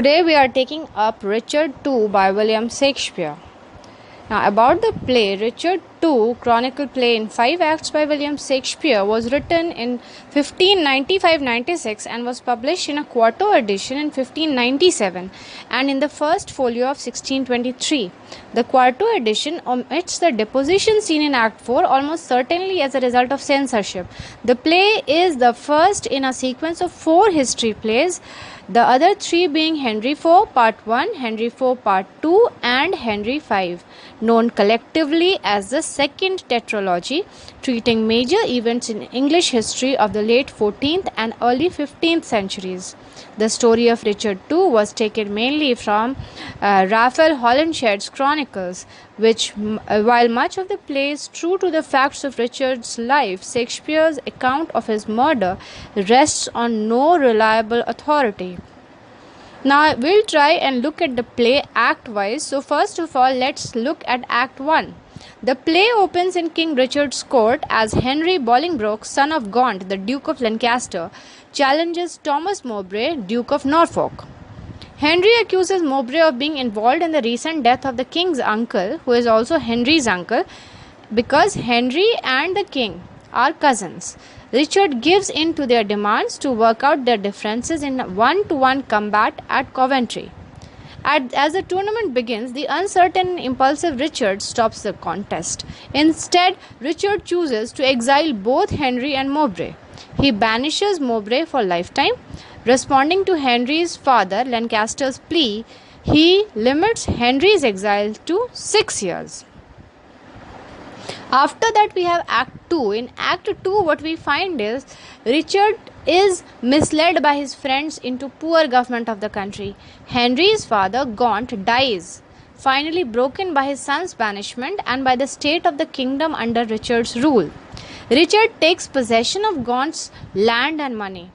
Today we are taking up Richard II by William Shakespeare. Now, about the play, Richard II, chronicle play in 5 acts by William Shakespeare, was written in 1595-96 and was published in a quarto edition in 1597 and in the first folio of 1623. The quarto edition omits the deposition scene in Act 4 almost certainly as a result of censorship. The play is the first in a sequence of 4 history plays, the other 3 being Henry IV Part 1, Henry IV Part 2 and Henry V, known collectively as the Second Tetralogy, treating major events in English history of the late 14th and early 15th centuries. The story of Richard II was taken mainly from Raphael Holinshed's Chronicles, which, while much of the play is true to the facts of Richard's life, Shakespeare's account of his murder rests on no reliable authority. Now we'll try and look at the play act-wise. So first of all, let's look at Act 1. The play opens in King Richard's court as Henry Bolingbroke, son of Gaunt, the Duke of Lancaster, challenges Thomas Mowbray, Duke of Norfolk. Henry accuses Mowbray of being involved in the recent death of the king's uncle, who is also Henry's uncle, because Henry and the king are cousins. Richard gives in to their demands to work out their differences in one-to-one combat at Coventry. As the tournament begins, the uncertain and impulsive Richard stops the contest. Instead, Richard chooses to exile both Henry and Mowbray. He banishes Mowbray for lifetime. Responding to Henry's father, Lancaster's plea, he limits Henry's exile to 6 years. After that, we have Act 2. In Act 2, what we find is Richard is misled by his friends into poor government of the country. Henry's father, Gaunt, dies, finally broken by his son's banishment and by the state of the kingdom under Richard's rule. Richard takes possession of Gaunt's land and money.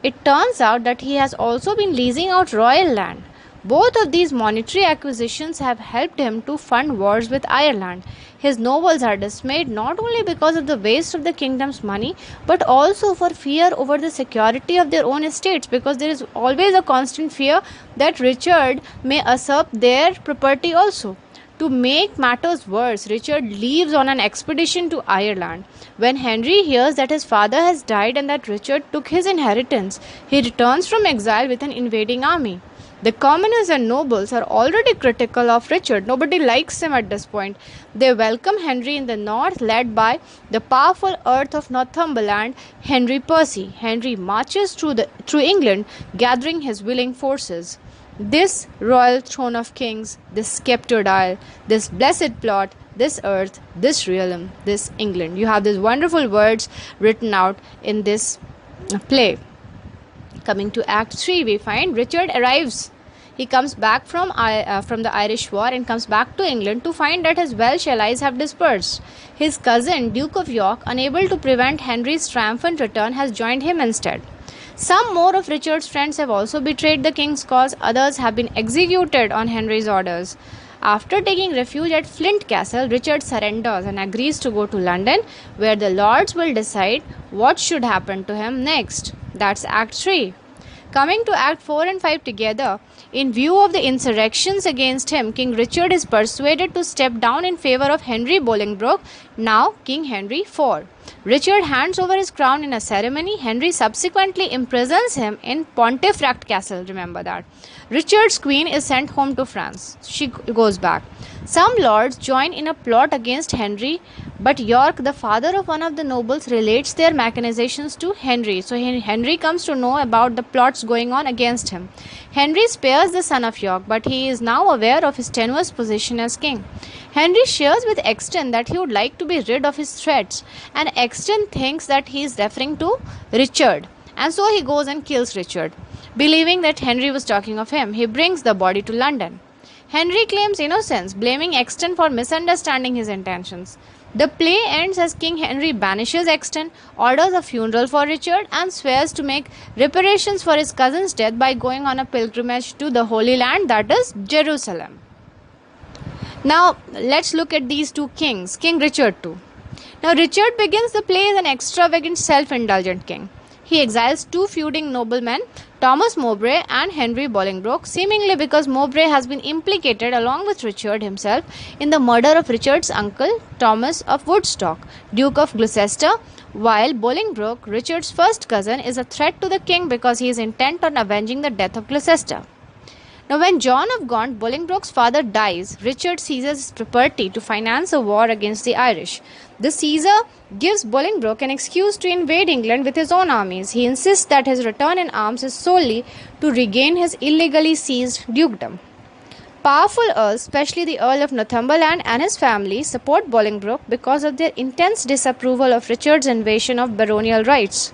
It turns out that he has also been leasing out royal land. Both of these monetary acquisitions have helped him to fund wars with Ireland. His nobles are dismayed not only because of the waste of the kingdom's money, but also for fear over the security of their own estates, because there is always a constant fear that Richard may usurp their property also. To make matters worse, Richard leaves on an expedition to Ireland. When Henry hears that his father has died and that Richard took his inheritance, he returns from exile with an invading army. The commoners and nobles are already critical of Richard. Nobody likes him at this point. They welcome Henry in the north, led by the powerful Earl of Northumberland, Henry Percy. Henry marches through England, gathering his willing forces. This royal throne of kings, this sceptred isle, this blessed plot, this earth, this realm, this England. You have these wonderful words written out in this play. Coming to Act 3, we find Richard arrives. He comes back from the Irish War and comes back to England to find that his Welsh allies have dispersed. His cousin, Duke of York, unable to prevent Henry's triumphant return, has joined him instead. Some more of Richard's friends have also betrayed the king's cause. Others have been executed on Henry's orders. After taking refuge at Flint Castle, Richard surrenders and agrees to go to London, where the Lords will decide what should happen to him next. That's Act 3. Coming to Act 4 and 5 together, in view of the insurrections against him, King Richard is persuaded to step down in favor of Henry Bolingbroke, now King Henry IV. Richard hands over his crown in a ceremony. Henry subsequently imprisons him in Pontefract Castle, remember that. Richard's queen is sent home to France. She goes back. Some lords join in a plot against Henry, but York, the father of one of the nobles, relates their machinations to Henry. So Henry comes to know about the plots going on against him. Henry spares the son of York, but he is now aware of his tenuous position as king. Henry shares with Exton that he would like to be rid of his threats, and Exton thinks that he is referring to Richard, and so he goes and kills Richard. Believing that Henry was talking of him, he brings the body to London. Henry claims innocence, blaming Exton for misunderstanding his intentions. The play ends as King Henry banishes Exton, orders a funeral for Richard, and swears to make reparations for his cousin's death by going on a pilgrimage to the Holy Land, that is, Jerusalem. Now, let's look at these two kings, King Richard II. Now, Richard begins the play as an extravagant, self-indulgent king. He exiles 2 feuding noblemen Thomas Mowbray and Henry Bolingbroke, seemingly because Mowbray has been implicated along with Richard himself in the murder of Richard's uncle Thomas of Woodstock, Duke of Gloucester, while Bolingbroke, Richard's first cousin, is a threat to the king because he is intent on avenging the death of Gloucester. Now, when John of Gaunt, Bolingbroke's father, dies, Richard seizes his property to finance a war against the Irish. The Caesar gives Bolingbroke an excuse to invade England with his own armies. He insists that his return in arms is solely to regain his illegally seized dukedom. Powerful earls, especially the Earl of Northumberland and his family, support Bolingbroke because of their intense disapproval of Richard's invasion of baronial rights.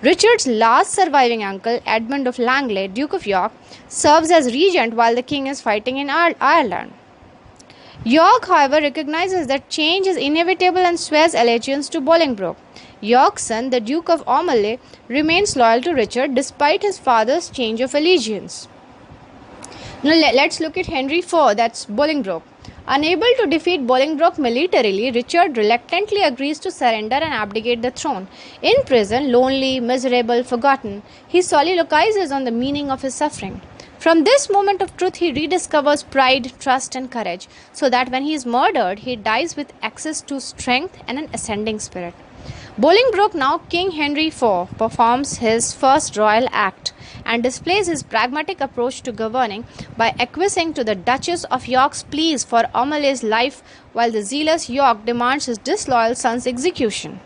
Richard's last surviving uncle, Edmund of Langley, Duke of York, serves as regent while the king is fighting in Ireland. York, however, recognizes that change is inevitable and swears allegiance to Bolingbroke. York's son, the Duke of Aumale, remains loyal to Richard despite his father's change of allegiance. Now let's look at Henry IV, that's Bolingbroke. Unable to defeat Bolingbroke militarily, Richard reluctantly agrees to surrender and abdicate the throne. In prison, lonely, miserable, forgotten, he soliloquizes on the meaning of his suffering. From this moment of truth, he rediscovers pride, trust, and courage, so that when he is murdered, he dies with access to strength and an ascending spirit. Bolingbroke, now King Henry IV, performs his first royal act and displays his pragmatic approach to governing by acquiescing to the Duchess of York's pleas for Aumale's life, while the zealous York demands his disloyal son's execution.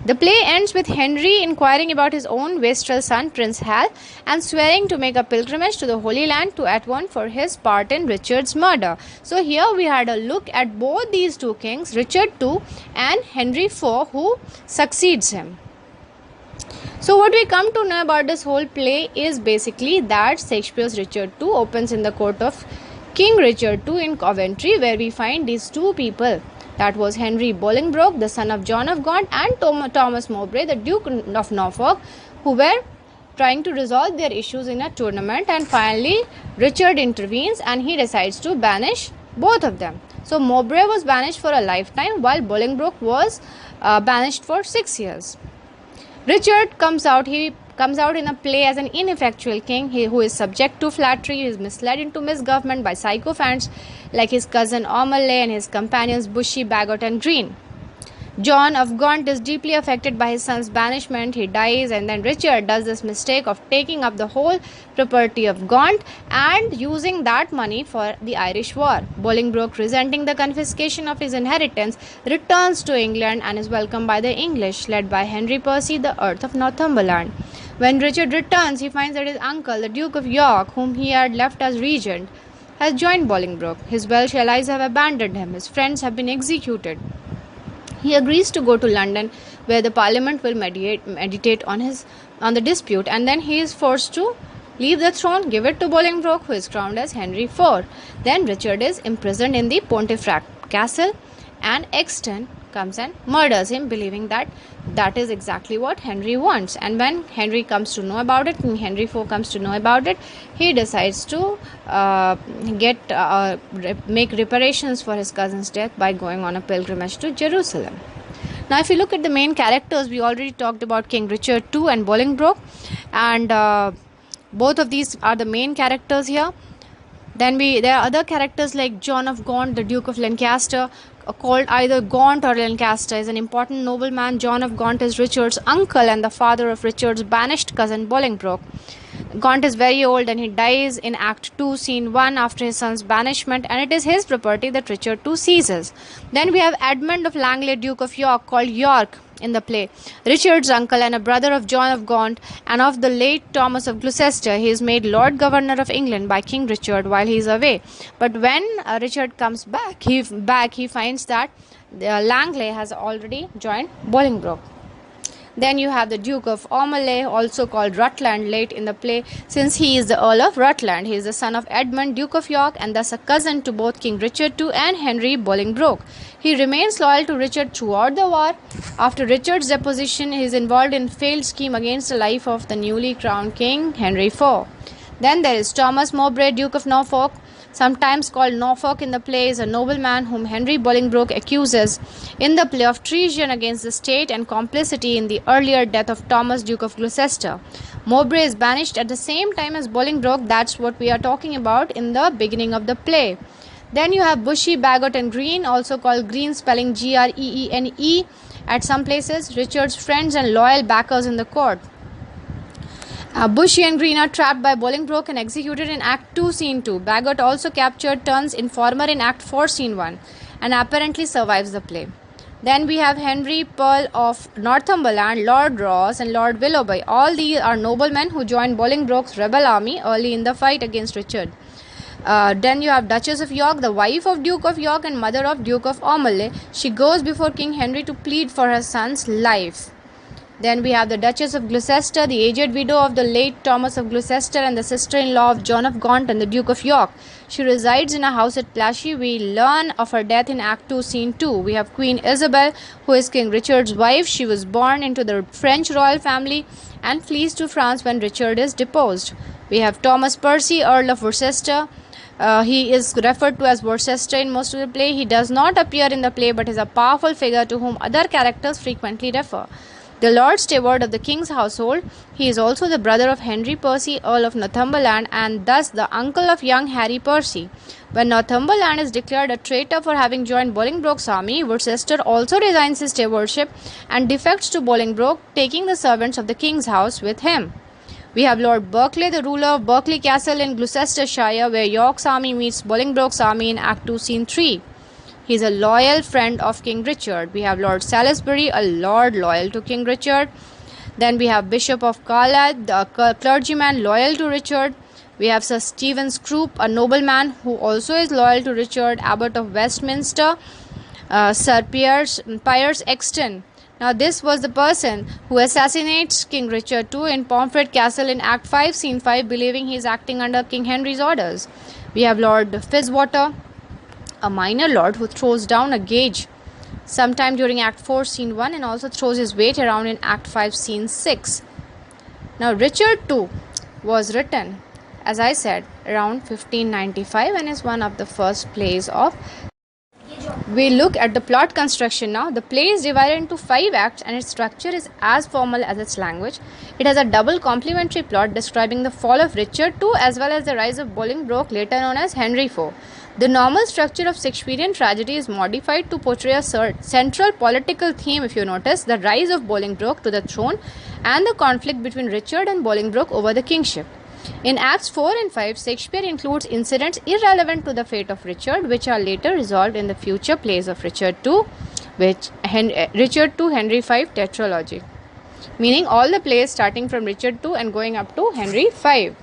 The play ends with Henry inquiring about his own wastrel son, Prince Hal, and swearing to make a pilgrimage to the Holy Land to atone for his part in Richard's murder. So here we had a look at both these two kings, Richard II and Henry IV, who succeeds him. So what we come to know about this whole play is basically that Shakespeare's Richard II opens in the court of King Richard II in Coventry, where we find these two people. That was Henry Bolingbroke, the son of John of Gaunt, and Thomas Mowbray, the Duke of Norfolk, who were trying to resolve their issues in a tournament. And finally, Richard intervenes and he decides to banish both of them. So Mowbray was banished for a lifetime, while Bolingbroke was banished for 6 years. Richard comes out. He comes out in a play as an ineffectual king who is subject to flattery. He is misled into misgovernment by sycophants like his cousin Aumale and his companions Bushy, Bagot, and Green. John of Gaunt is deeply affected by his son's banishment. He dies, and then Richard does this mistake of taking up the whole property of Gaunt and using that money for the Irish War. Bolingbroke, resenting the confiscation of his inheritance, returns to England and is welcomed by the English, led by Henry Percy, the Earl of Northumberland. When Richard returns, he finds that his uncle, the Duke of York, whom he had left as regent, has joined Bolingbroke. His Welsh allies have abandoned him. His friends have been executed. He agrees to go to London, where the Parliament will meditate on the dispute, and then he is forced to leave the throne, give it to Bolingbroke, who is crowned as Henry IV. Then Richard is imprisoned in the Pontefract Castle, and Exton comes and murders him, believing that that is exactly what Henry wants. And when Henry comes to know about it, and Henry IV comes to know about it, he decides to make reparations for his cousin's death by going on a pilgrimage to Jerusalem. Now, if you look at the main characters, we already talked about King Richard II and Bolingbroke, and both of these are the main characters here. Then there are other characters like John of Gaunt, the Duke of Lancaster, called either Gaunt or Lancaster, is an important nobleman. John of Gaunt is Richard's uncle and the father of Richard's banished cousin Bolingbroke. Gaunt is very old and he dies in Act 2, Scene 1 after his son's banishment, and it is his property that Richard II seizes. Then we have Edmund of Langley, Duke of York, called York in the play, Richard's uncle and a brother of John of Gaunt and of the late Thomas of Gloucester. He is made Lord Governor of England by King Richard while he is away. But when Richard comes back, he finds that Langley has already joined Bolingbroke. Then you have the Duke of Aumale, also called Rutland, late in the play, since he is the Earl of Rutland. He is the son of Edmund, Duke of York, and thus a cousin to both King Richard II and Henry Bolingbroke. He remains loyal to Richard throughout the war. After Richard's deposition, he is involved in a failed scheme against the life of the newly crowned king, Henry IV. Then there is Thomas Mowbray, Duke of Norfolk, sometimes called Norfolk in the play, is a nobleman whom Henry Bolingbroke accuses in the play of treason against the state and complicity in the earlier death of Thomas, Duke of Gloucester. Mowbray is banished at the same time as Bolingbroke. That's what we are talking about in the beginning of the play. Then you have Bushy, Bagot and Green, also called Green, spelling Greene, at some places, Richard's friends and loyal backers in the court. Bushy and Green are trapped by Bolingbroke and executed in Act 2, Scene 2. Bagot also captured turns informer in Act 4, Scene 1 and apparently survives the play. Then we have Henry Pearl of Northumberland, Lord Ross and Lord Willoughby. All these are noblemen who joined Bolingbroke's rebel army early in the fight against Richard. Then you have Duchess of York, the wife of Duke of York and mother of Duke of Aumale. She goes before King Henry to plead for her son's life. Then we have the Duchess of Gloucester, the aged widow of the late Thomas of Gloucester and the sister-in-law of John of Gaunt and the Duke of York. She resides in a house at Plassey. We learn of her death in Act 2, Scene 2. We have Queen Isabel, who is King Richard's wife. She was born into the French royal family and flees to France when Richard is deposed. We have Thomas Percy, Earl of Worcester. He is referred to as Worcester in most of the play. He does not appear in the play but is a powerful figure to whom other characters frequently refer. The Lord Steward of the King's household, he is also the brother of Henry Percy, Earl of Northumberland, and thus the uncle of young Harry Percy. When Northumberland is declared a traitor for having joined Bolingbroke's army, Worcester also resigns his stewardship and defects to Bolingbroke, taking the servants of the King's house with him. We have Lord Berkeley, the ruler of Berkeley Castle in Gloucestershire, where York's army meets Bolingbroke's army in Act 2, Scene 3. He is a loyal friend of King Richard. We have Lord Salisbury, a lord loyal to King Richard. Then we have Bishop of Carlisle, the clergyman loyal to Richard. We have Sir Stephen Scrope, a nobleman who also is loyal to Richard, Abbot of Westminster. Sir Piers Exton. Now this was the person who assassinates King Richard II in Pomfret Castle in Act 5, Scene 5, believing he is acting under King Henry's orders. We have Lord Fitzwater, a minor lord who throws down a gauge sometime during Act 4, Scene 1 and also throws his weight around in Act 5, Scene 6. Now Richard II was written, as I said, around 1595 and is one of the first plays of. We look at the plot construction now. The play is divided into 5 acts and its structure is as formal as its language. It has a double complementary plot describing the fall of Richard II as well as the rise of Bolingbroke, later known as Henry IV. The normal structure of Shakespearean tragedy is modified to portray a central political theme, if you notice, the rise of Bolingbroke to the throne and the conflict between Richard and Bolingbroke over the kingship. In Acts 4 and 5, Shakespeare includes incidents irrelevant to the fate of Richard, which are later resolved in the future plays of Richard II, Richard II, Henry V tetralogy, meaning all the plays starting from Richard II and going up to Henry V.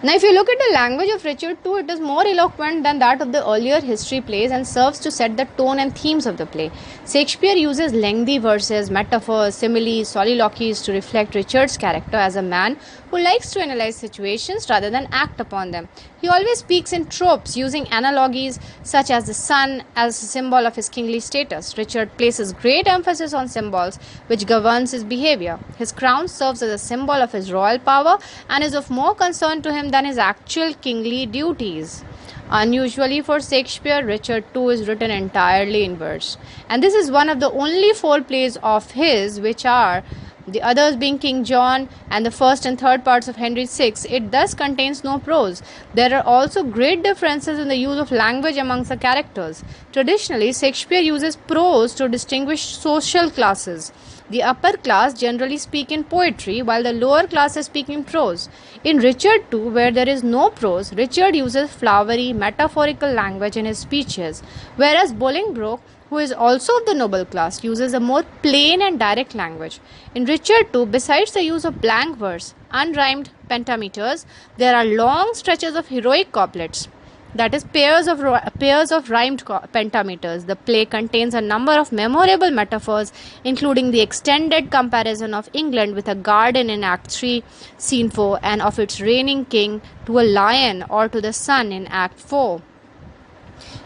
Now, if you look at the language of Richard II, it is more eloquent than that of the earlier history plays and serves to set the tone and themes of the play. Shakespeare uses lengthy verses, metaphors, similes, soliloquies to reflect Richard's character as a man who likes to analyze situations rather than act upon them. He always speaks in tropes, using analogies such as the sun as a symbol of his kingly status. Richard places great emphasis on symbols which governs his behavior. His crown serves as a symbol of his royal power and is of more concern to him than his actual kingly duties. Unusually for Shakespeare, Richard II is written entirely in verse. And this is one of the only 4 plays of his which are the others being King John and the first and third parts of Henry VI. It thus contains no prose. There are also great differences in the use of language amongst the characters. Traditionally, Shakespeare uses prose to distinguish social classes. The upper class generally speak in poetry, while the lower classes speak in prose. In Richard II, where there is no prose, Richard uses flowery, metaphorical language in his speeches, whereas Bolingbroke, who is also of the noble class, uses a more plain and direct language. In Richard II, besides the use of blank verse, unrhymed pentameters, there are long stretches of heroic couplets, that is pairs of rhymed pentameters. The play contains a number of memorable metaphors, including the extended comparison of England with a garden in Act 3, Scene 4, and of its reigning king to a lion or to the sun in Act 4.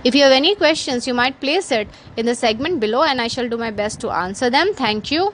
If you have any questions, you might place it in the segment below and I shall do my best to answer them. Thank you.